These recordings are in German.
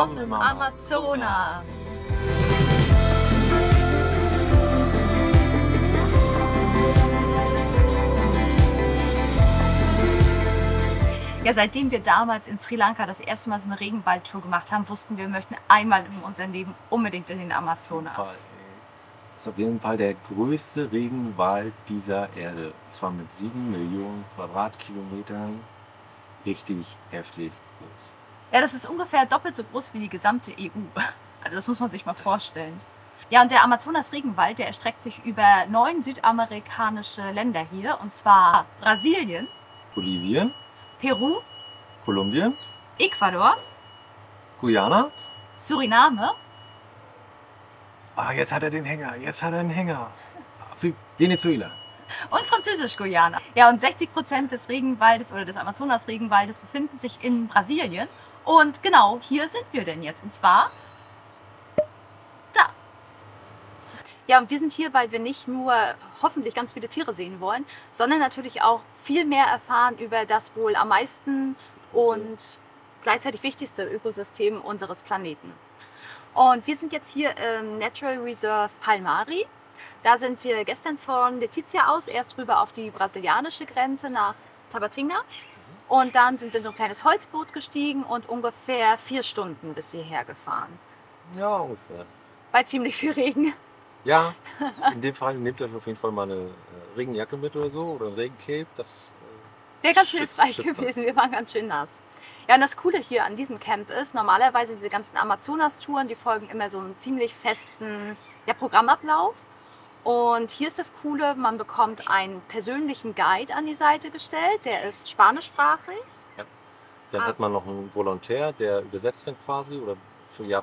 willkommen im Amazonas. Ja, seitdem wir damals in Sri Lanka das erste Mal so eine Regenwaldtour gemacht haben, wussten wir möchten einmal in unserem Leben unbedingt in den Amazonas. Das ist auf jeden Fall der größte Regenwald dieser Erde. Und zwar mit 7 Millionen Quadratkilometern. Richtig heftig groß. Ja, das ist ungefähr doppelt so groß wie die gesamte EU. Also das muss man sich mal vorstellen. Ja, und der Amazonas-Regenwald, der erstreckt sich über 9 südamerikanische Länder hier. Und zwar Brasilien, Bolivien, Peru, Kolumbien, Ecuador, Guyana. Suriname. Ah, jetzt hat er den Hänger, jetzt hat er einen Hänger. Venezuela. Und Französisch-Guyana. Ja, und 60% des Regenwaldes oder des Amazonas-Regenwaldes befinden sich in Brasilien. Und genau hier sind wir denn jetzt. Und zwar da. Ja, und wir sind hier, weil wir nicht nur hoffentlich ganz viele Tiere sehen wollen, sondern natürlich auch viel mehr erfahren über das wohl am meisten und gleichzeitig wichtigste Ökosystem unseres Planeten. Und wir sind jetzt hier im Natural Reserve Palmari. Da sind wir gestern von Letizia aus erst rüber auf die brasilianische Grenze nach Tabatinga. Und dann sind wir in so ein kleines Holzboot gestiegen und ungefähr 4 Stunden bis hierher gefahren. Ja, ungefähr. Bei ziemlich viel Regen. Ja, in dem Fall nehmt euch auf jeden Fall mal eine Regenjacke mit oder so oder ein Regencape. Das wäre ganz schützt hilfreich was. gewesen. Wir waren ganz schön nass. Ja, und das Coole hier an diesem Camp ist, normalerweise diese ganzen Amazonas-Touren, die folgen immer so einem ziemlich festen Programmablauf. Und hier ist das Coole, man bekommt einen persönlichen Guide an die Seite gestellt, der ist spanischsprachig. Ja. Dann hat man noch einen Volontär, der übersetzt dann quasi oder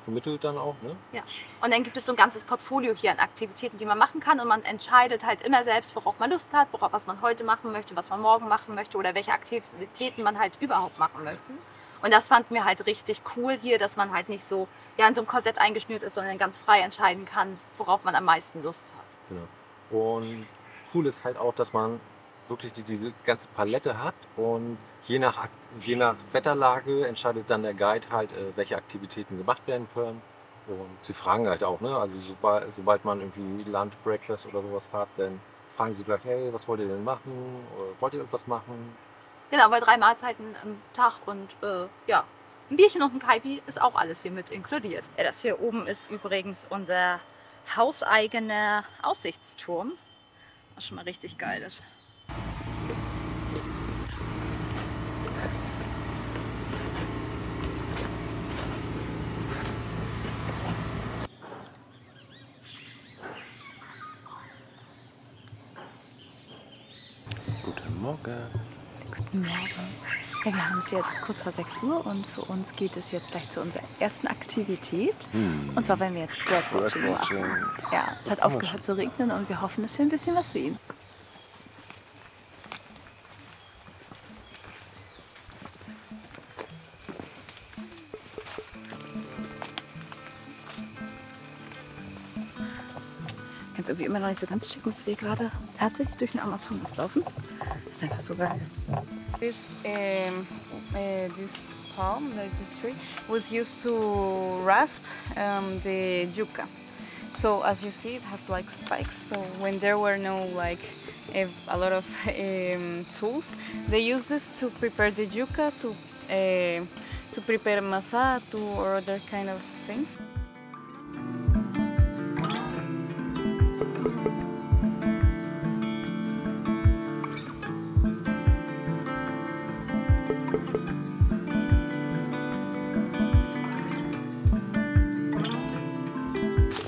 vermittelt dann auch. Ne? Ja. Und dann gibt es so ein ganzes Portfolio hier an Aktivitäten, die man machen kann. Und man entscheidet halt immer selbst, worauf man Lust hat, was man heute machen möchte, was man morgen machen möchte oder welche Aktivitäten man halt überhaupt machen möchte. Und das fanden wir halt richtig cool hier, dass man halt nicht so in so einem Korsett eingeschnürt ist, sondern ganz frei entscheiden kann, worauf man am meisten Lust hat. Genau. Und cool ist halt auch, dass man wirklich diese ganze Palette hat und je nach Wetterlage entscheidet dann der Guide halt, welche Aktivitäten gemacht werden können. Und sie fragen halt auch, ne? Also sobald man irgendwie Lunch, Breakfast oder sowas hat, dann fragen sie gleich, hey, was wollt ihr denn machen? Oder wollt ihr irgendwas machen? Genau, weil 3 Mahlzeiten am Tag und ja, ein Bierchen und ein Kaipi ist auch alles hier mit inkludiert. Ja, das hier oben ist übrigens unser hauseigener Aussichtsturm, was schon mal richtig geil ist. Guten Morgen. Guten Morgen. Ja, wir haben es jetzt kurz vor 6 Uhr und für uns geht es jetzt gleich zu unserer ersten Aktivität. Und zwar werden wir jetzt Birdwatching machen. Ja, es hat aufgehört zu regnen und wir hoffen, dass wir ein bisschen was sehen. Ich kann es irgendwie immer noch nicht so ganz checken, dass wir gerade tatsächlich durch den Amazonas laufen. Das ist einfach so geil. This palm, like this tree, was used to rasp the yucca. So as you see, it has like spikes. So when there were no a lot of tools, they used this to prepare the yucca, to prepare masato or other kind of things.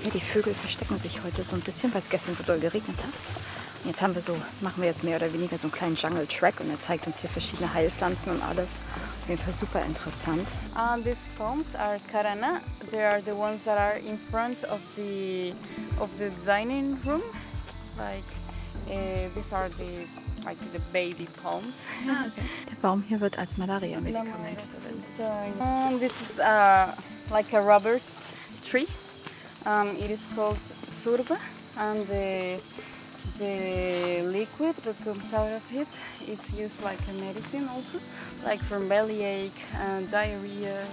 Ja, die Vögel verstecken sich heute so ein bisschen, weil es gestern so doll geregnet hat. Und jetzt machen wir jetzt mehr oder weniger so einen kleinen Jungle-Track und er zeigt uns hier verschiedene Heilpflanzen und alles. Auf jeden Fall super interessant. These palms are carana. They are the ones that are in front of the dining room. These are the baby palms. Ah, okay. Der Baum hier wird als Malaria-Medikament verwendet. This is like a rubber tree. It is called surba, and the liquid that comes out of it is used like a medicine also, like for bellyache and diarrhea.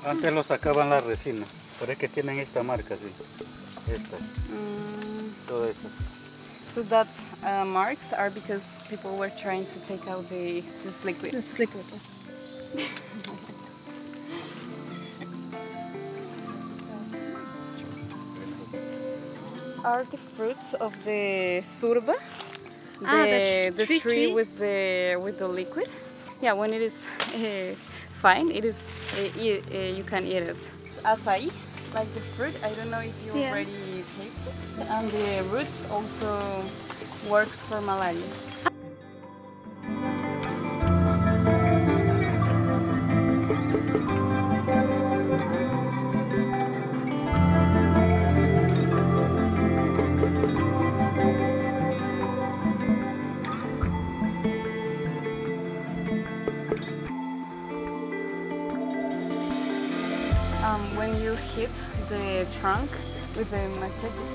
Antes lo sacaban la resina, pero es que tienen esta marca, sí. Esta, todo esto. So that marks are because people were trying to take out this liquid. This liquid. Are the fruits of the surba, the tree tree? with the liquid? Yeah, when it is fine, it is you can eat it. It's acai, like the fruit. I don't know if you Yeah. already tasted. And the roots also works for malaria. When you hit the trunk with the machete,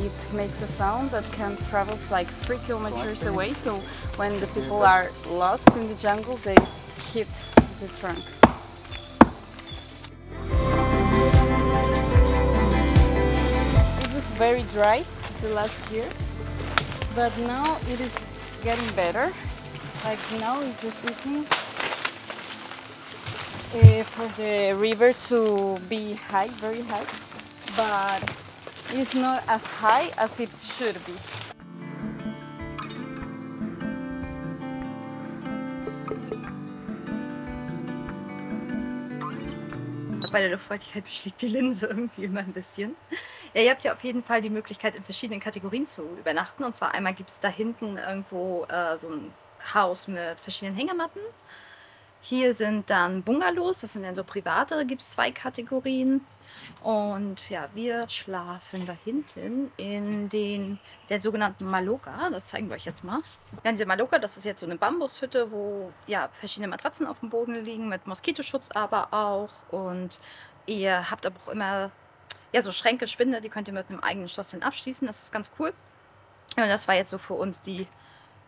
it makes a sound that can travel like 3 kilometers away. So when the people are lost in the jungle, they hit the trunk. It was very dry the last year, but now it is getting better. Like now is the season for the river to be high, very high, but it's not as high as it should be. Bei der Luftfeuchtigkeit beschlägt die Linse irgendwie immer ein bisschen. Ja, ihr habt ja auf jeden Fall die Möglichkeit, in verschiedenen Kategorien zu übernachten. Und zwar einmal gibt es da hinten irgendwo so ein Haus mit verschiedenen Hängematten. Hier sind dann Bungalows, das sind dann so private, gibt es 2 Kategorien. Und ja, wir schlafen da hinten in der sogenannten Maloka. Das zeigen wir euch jetzt mal. Ja, diese Maloka, das ist jetzt so eine Bambushütte, wo ja verschiedene Matratzen auf dem Boden liegen, mit Moskitoschutz aber auch. Und ihr habt aber auch immer ja, so Schränke, Spinde, die könnt ihr mit einem eigenen Schloss dann abschließen. Das ist ganz cool. Und das war jetzt so für uns die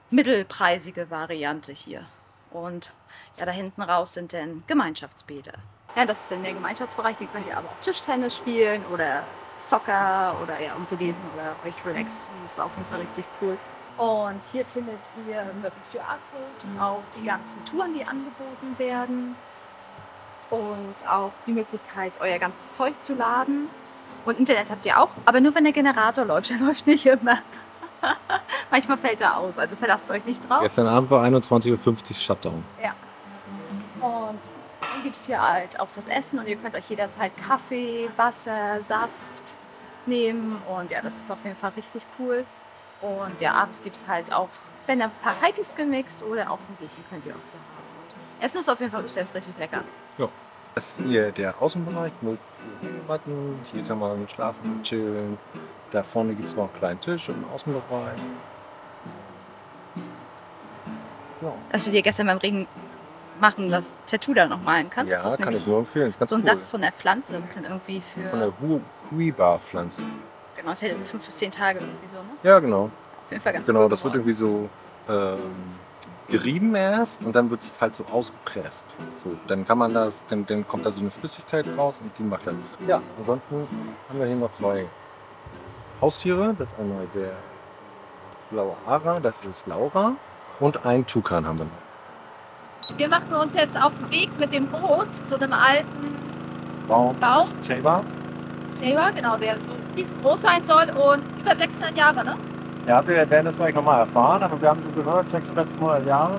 mittelpreisige Variante hier. Und ja, da hinten raus sind dann Gemeinschaftsbäder. Ja, das ist dann der Gemeinschaftsbereich. Hier könnt ihr aber auch Tischtennis spielen oder Soccer oder ja, irgendwie lesen oder euch relaxen. Das ist auf jeden Fall richtig cool. Und hier findet ihr mit dem QR-Code auch die ganzen Touren, die angeboten werden. Und auch die Möglichkeit, euer ganzes Zeug zu laden. Und Internet habt ihr auch, aber nur wenn der Generator läuft. Der läuft nicht immer. Manchmal fällt er aus, also verlasst euch nicht drauf. Gestern Abend war 21:50 Uhr Shutdown. Ja. Und dann gibt es hier halt auch das Essen und ihr könnt euch jederzeit Kaffee, Wasser, Saft nehmen. Und ja, das ist auf jeden Fall richtig cool. Und ja, abends gibt es halt auch, wenn ein paar Hikes gemixt oder auch ein Bierchen könnt ihr auch hier haben. Essen ist auf jeden Fall bis jetzt richtig lecker. Ja. Das ist hier der Außenbereich mit Hängematten. Hier kann man schlafen, chillen. Da vorne gibt es noch einen kleinen Tisch im Außenbereich. Ja, Dass du dir gestern beim Regen machen das Tattoo da noch malen kannst. Das ja ist kann nämlich ich nur empfehlen. Ist ganz so ein cool. Saft von der Pflanze, das ist dann irgendwie für, Von der Huiba-Pflanze. genau, das hält 5 bis 10 Tage irgendwie so, ne? Ja, genau. Auf jeden Fall ganz Genau, cool das wird geworden. irgendwie so gerieben erst und dann wird es halt so ausgepresst. So, dann kann man das, dann kommt da so eine Flüssigkeit raus und die macht dann. Ja, ansonsten haben wir hier noch 2 Haustiere. Das ist einmal der blaue Ara, das ist Laura. Und ein Tukan haben wir noch. Wir machen uns jetzt auf den Weg mit dem Boot zu einem alten Baum. Baum, Sheba. Shaver, genau, der so riesengroß sein soll und über 600 Jahre, ne? Ja, wir werden das gleich nochmal erfahren, aber wir haben so gehört, 600 Jahre.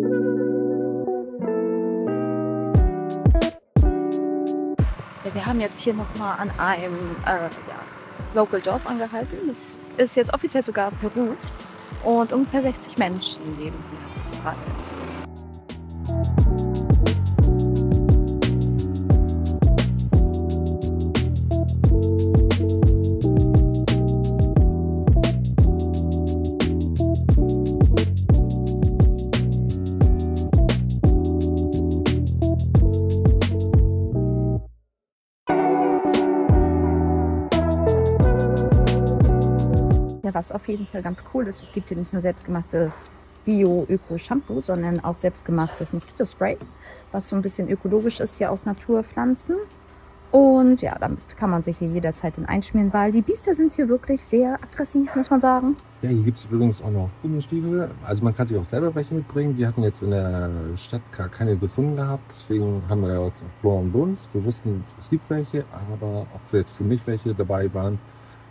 Ja, wir haben jetzt hier nochmal an einem Local Dorf angehalten. Das ist jetzt offiziell sogar Peru. Und ungefähr 60 Menschen leben hier, hat das gerade erzählt. Ja, was auf jeden Fall ganz cool ist, es gibt hier nicht nur selbstgemachtes Bio-Öko-Shampoo, sondern auch selbstgemachtes Moskitospray, was so ein bisschen ökologisch ist, hier aus Naturpflanzen. Und ja, damit kann man sich hier jederzeit einschmieren, weil die Biester sind hier wirklich sehr aggressiv, muss man sagen. Ja, hier gibt es übrigens auch noch Gummistiefel. Also man kann sich auch selber welche mitbringen. Wir hatten jetzt in der Stadt gar keine gefunden gehabt. Deswegen haben wir jetzt auf Blau und Buns. Wir wussten, es gibt welche, aber ob jetzt für mich welche dabei waren,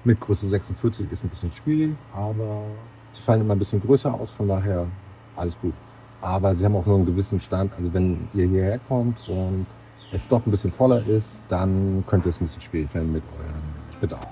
mit Größe 46 ist ein bisschen schwierig, aber die fallen immer ein bisschen größer aus, von daher alles gut. Aber sie haben auch nur einen gewissen Stand, also wenn ihr hierher kommt und es doch ein bisschen voller ist, dann könnte es ein bisschen schwierig werden mit eurem Bedarf.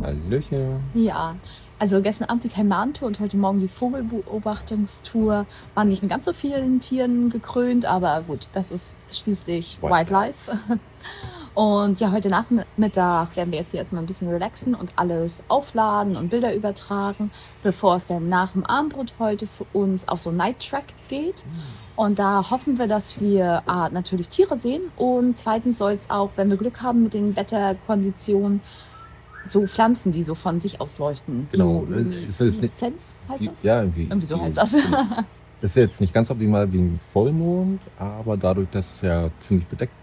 Hallöchen. Ja, also gestern Abend die Kaiman-Tour und heute Morgen die Vogelbeobachtungstour waren nicht mit ganz so vielen Tieren gekrönt, aber gut, das ist schließlich Wildlife. Und ja, heute Nachmittag werden wir jetzt hier erstmal ein bisschen relaxen und alles aufladen und Bilder übertragen, bevor es dann nach dem Abendbrot heute für uns auf so Night Track geht. Und da hoffen wir, dass wir natürlich Tiere sehen und zweitens soll es auch, wenn wir Glück haben mit den Wetterkonditionen, so Pflanzen, die so von sich aus leuchten. Genau. Lumineszenz heißt das? Ja, irgendwie so heißt das. Das ist jetzt nicht ganz optimal wie ein Vollmond, aber dadurch, dass es ja ziemlich bedeckt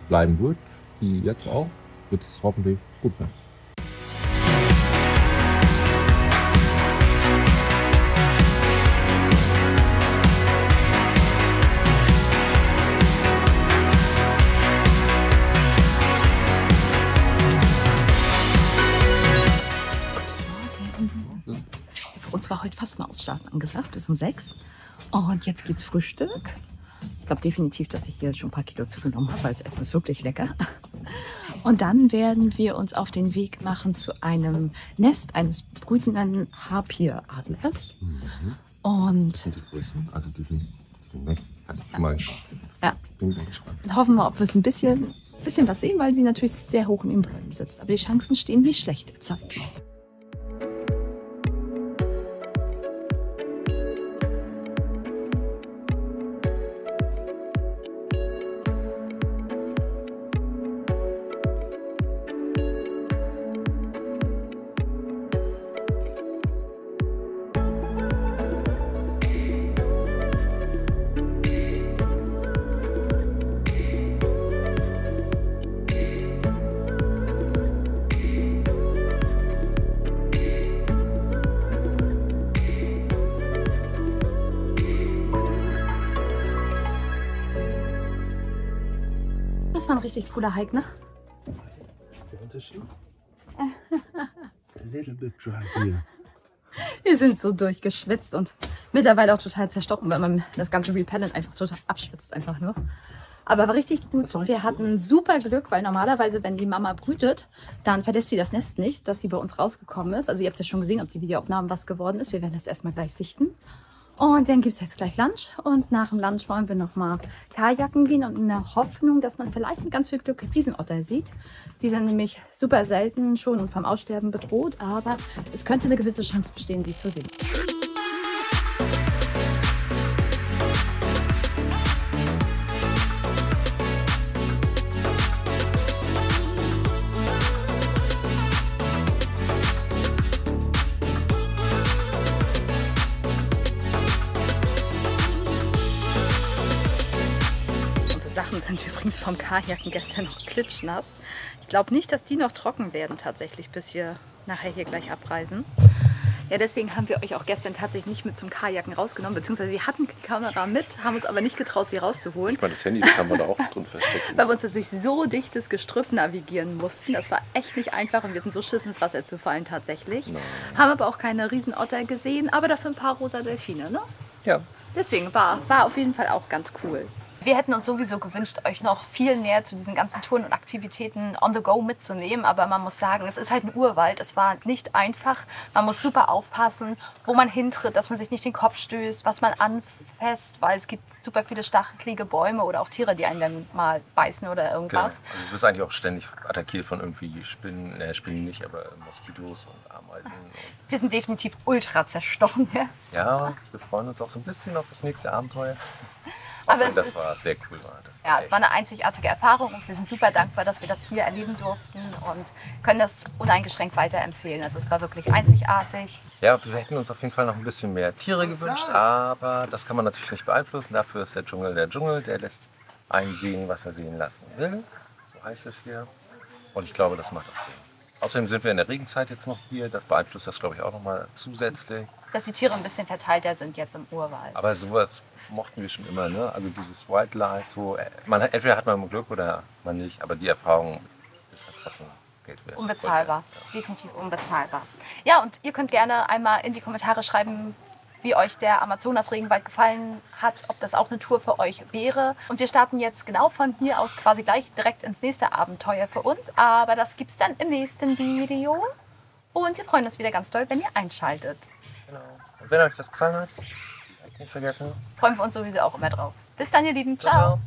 bleiben wird, wie jetzt auch, wird es hoffentlich gut werden. Für uns war heute fast mal ausschlafen angesagt, bis um 6. Und jetzt gibt's Frühstück. Ich glaube definitiv, dass ich hier schon ein paar Kilo zugenommen habe, weil das Essen ist wirklich lecker. Und dann werden wir uns auf den Weg machen zu einem Nest eines brütenden Harpieradlers. Und Die Größen, also die sind mächtig. ja. Bin gespannt. Und hoffen wir, ob wir es ein bisschen was sehen, weil die natürlich sehr hoch in den Bäumen sitzt. Aber die Chancen stehen nicht schlecht derzeit. Das war ein richtig cooler Hike, ne? Der Unterschied? A little bit dry here. Wir sind so durchgeschwitzt und mittlerweile auch total zerstochen, weil man das ganze Repellent einfach total abschwitzt einfach nur. Aber war richtig gut. Wir hatten super Glück, weil normalerweise, wenn die Mama brütet, dann verlässt sie das Nest nicht, dass sie bei uns rausgekommen ist. Also ihr habt ja schon gesehen, ob die Videoaufnahmen was geworden ist. Wir werden das erstmal gleich sichten. Und dann gibt es jetzt gleich Lunch. Und nach dem Lunch wollen wir nochmal Kajaken gehen und in der Hoffnung, dass man vielleicht mit ganz viel Glück Riesenotter sieht. Die sind nämlich super selten schon und vom Aussterben bedroht. Aber es könnte eine gewisse Chance bestehen, sie zu sehen. Sachen sind übrigens vom Kajaken gestern noch klitschnass. Ich glaube nicht, dass die noch trocken werden tatsächlich, bis wir nachher hier gleich abreisen. Ja, deswegen haben wir euch auch gestern tatsächlich nicht mit zum Kajaken rausgenommen, beziehungsweise wir hatten die Kamera mit, haben uns aber nicht getraut, sie rauszuholen. Ich meine, das Handy, das haben wir da auch drin versteckt. Weil wir uns natürlich so dichtes Gestrüpp navigieren mussten. Das war echt nicht einfach und wir hatten so Schiss, ins Wasser zu fallen tatsächlich. Nein. Haben aber auch keine Riesenotter gesehen, aber dafür ein paar rosa Delfine, ne? Ja. Deswegen war auf jeden Fall auch ganz cool. Wir hätten uns sowieso gewünscht, euch noch viel mehr zu diesen ganzen Touren und Aktivitäten on the go mitzunehmen. Aber man muss sagen, es ist halt ein Urwald. Es war nicht einfach. Man muss super aufpassen, wo man hintritt, dass man sich nicht den Kopf stößt, was man anfasst, weil es gibt super viele stachelige Bäume oder auch Tiere, die einen dann mal beißen oder irgendwas. Genau. Also du wirst eigentlich auch ständig attackiert von irgendwie Spinnen, Spinnen nicht, aber Moskitos und Ameisen. Wir sind definitiv ultra zerstochen jetzt. Ja, wir freuen uns auch so ein bisschen auf das nächste Abenteuer. Aber das war sehr cool. Ja, es war eine einzigartige Erfahrung und wir sind super dankbar, dass wir das hier erleben durften und können das uneingeschränkt weiterempfehlen. Also es war wirklich einzigartig. Ja, wir hätten uns auf jeden Fall noch ein bisschen mehr Tiere gewünscht, aber das kann man natürlich nicht beeinflussen. Dafür ist der Dschungel, der lässt einen sehen, was er sehen lassen will. So heißt es hier. Und ich glaube, das macht auch Sinn. Außerdem sind wir in der Regenzeit jetzt noch hier. Das beeinflusst das, glaube ich, auch noch mal zusätzlich. Dass die Tiere ein bisschen verteilter sind jetzt im Urwald. Aber sowas mochten wir schon immer, ne? Also dieses Wildlife, so, entweder hat man Glück oder man nicht, aber die Erfahrung ist halt trotzdem Geld wert. Unbezahlbar, definitiv unbezahlbar. Ja, und ihr könnt gerne einmal in die Kommentare schreiben, wie euch der Amazonas-Regenwald gefallen hat, ob das auch eine Tour für euch wäre. Und wir starten jetzt genau von hier aus quasi gleich direkt ins nächste Abenteuer für uns. Aber das gibt es dann im nächsten Video. Und wir freuen uns wieder ganz doll, wenn ihr einschaltet. Genau. Und wenn euch das gefallen hat, nicht vergessen. Freuen wir uns sowieso auch immer drauf. Bis dann, ihr Lieben. Ciao. Ciao.